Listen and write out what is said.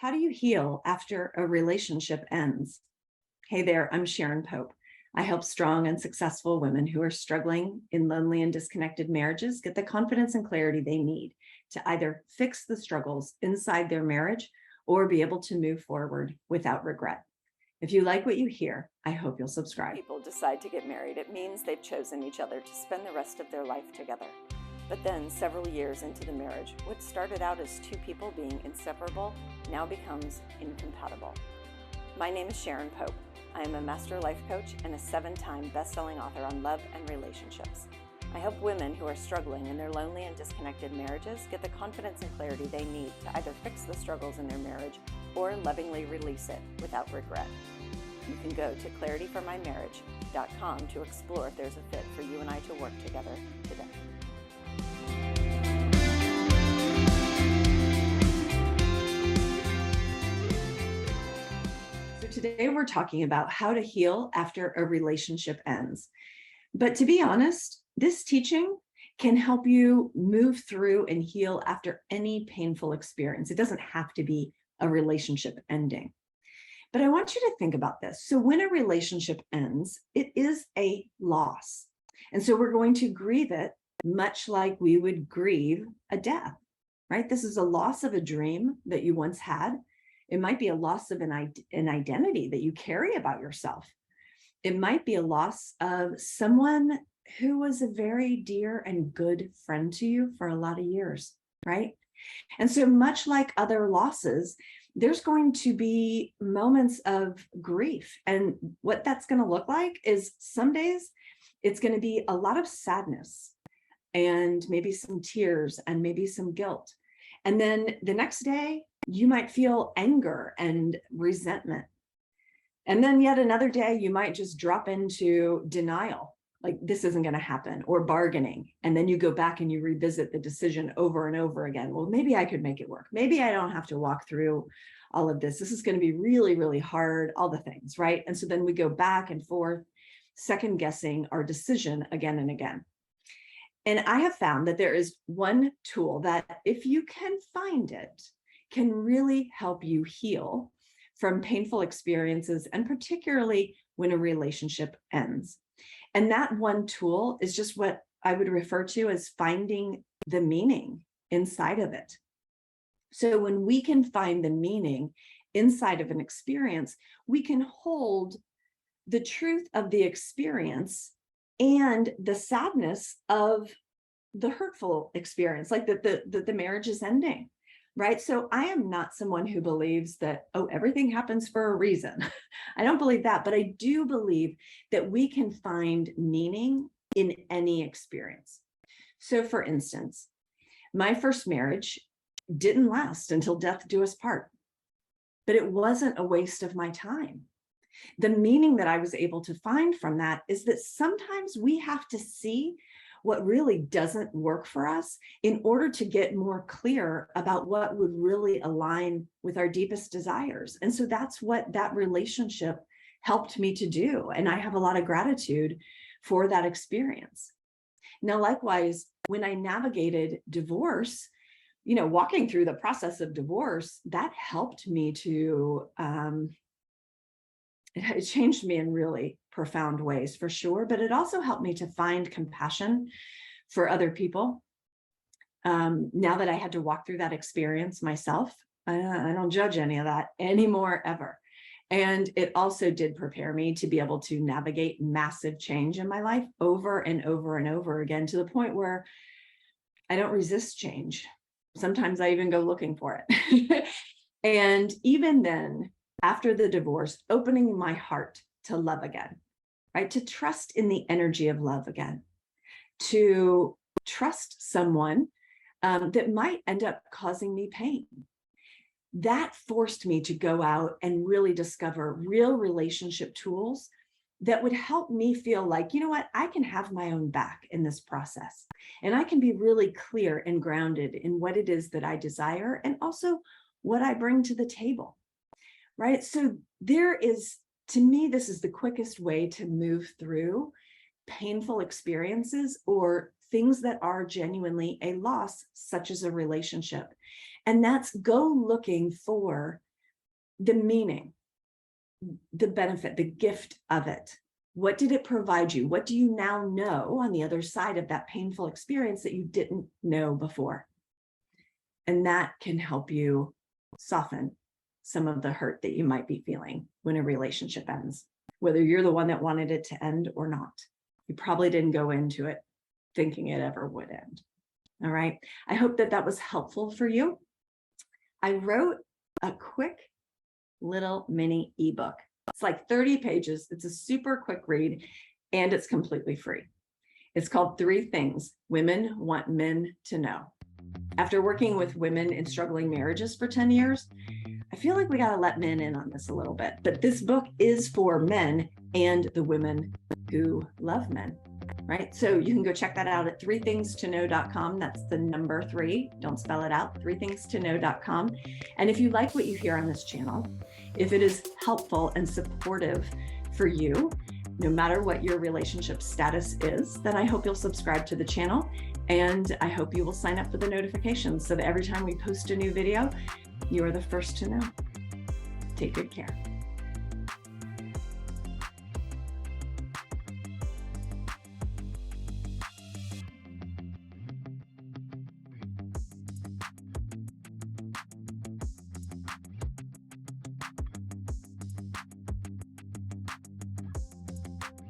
How do you heal after a relationship ends? Hey there, I'm Sharon Pope. I help strong and successful women who are struggling in lonely and disconnected marriages get the confidence and clarity they need to either fix the struggles inside their marriage or be able to move forward without regret. If you like what you hear, I hope you'll subscribe. People decide to get married, it means they've chosen each other to spend the rest of their life together. But then, several years into the marriage, what started out as two people being inseparable now becomes incompatible. My name is Sharon Pope. I am a master life coach and a 7-time best-selling author on love and relationships. I help women who are struggling in their lonely and disconnected marriages get the confidence and clarity they need to either fix the struggles in their marriage or lovingly release it without regret. You can go to clarityformymarriage.com to explore if there's a fit for you and I to work together today. So today we're talking about how to heal after a relationship ends. But to be honest, this teaching can help you move through and heal after any painful experience. It doesn't have to be a relationship ending. But I want you to think about this. So when a relationship ends, it is a loss. And so we're going to grieve it much like we would grieve a death, right? This is a loss of a dream that you once had. It might be a loss of an identity that you carry about yourself. It might be a loss of someone who was a very dear and good friend to you for a lot of years, right? And so much like other losses, there's going to be moments of grief. And what that's going to look like is some days it's going to be a lot of sadness and maybe some tears and maybe some guilt. And then the next day, you might feel anger and resentment. And then yet another day, you might just drop into denial, like this isn't going to happen, or bargaining. And then you go back and you revisit the decision over and over again. Well, maybe I could make it work. Maybe I don't have to walk through all of this. This is going to be really, really hard, all the things, right? And so then we go back and forth, second guessing our decision again and again. And I have found that there is one tool that, if you can find it, can really help you heal from painful experiences, and particularly when a relationship ends. And that one tool is just what I would refer to as finding the meaning inside of it. So when we can find the meaning inside of an experience, we can hold the truth of the experience and the sadness of the hurtful experience, like that the marriage is ending, right? So I am not someone who believes that, oh, everything happens for a reason. I don't believe that, but I do believe that we can find meaning in any experience. So for instance, my first marriage didn't last until death do us part, but it wasn't a waste of my time. The meaning that I was able to find from that is that sometimes we have to see what really doesn't work for us in order to get more clear about what would really align with our deepest desires. And so that's what that relationship helped me to do. And I have a lot of gratitude for that experience. Now, likewise, when I navigated divorce, walking through the process of divorce, that helped me to, it changed me in really profound ways for sure, but it also helped me to find compassion for other people. Now that I had to walk through that experience myself, I don't judge any of that anymore, ever. And it also did prepare me to be able to navigate massive change in my life over and over and over again, to the point where I don't resist change. Sometimes I even go looking for it. And even then, after the divorce, opening my heart to love again, right? To trust in the energy of love again, to trust someone that might end up causing me pain. That forced me to go out and really discover real relationship tools that would help me feel like, you know what, I can have my own back in this process. And I can be really clear and grounded in what it is that I desire and also what I bring to the table, right? So there is, to me, this is the quickest way to move through painful experiences or things that are genuinely a loss, such as a relationship. And that's go looking for the meaning, the benefit, the gift of it. What did it provide you? What do you now know on the other side of that painful experience that you didn't know before? And that can help you soften some of the hurt that you might be feeling when a relationship ends, whether you're the one that wanted it to end or not. You probably didn't go into it thinking it ever would end. All right. I hope that that was helpful for you. I wrote a quick little mini ebook. It's like 30 pages. It's a super quick read and it's completely free. It's called 3 Things Women Want Men to Know. After working with women in struggling marriages for 10 years, I feel like we got to let men in on this a little bit. But this book is for men and the women who love men, right? So you can go check that out at 3thingstoKnow.com. That's the number 3. Don't spell it out. 3thingstoKnow.com. And if you like what you hear on this channel, if it is helpful and supportive for you, no matter what your relationship status is, then I hope you'll subscribe to the channel. And I hope you will sign up for the notifications so that every time we post a new video, you are the first to know. Take good care.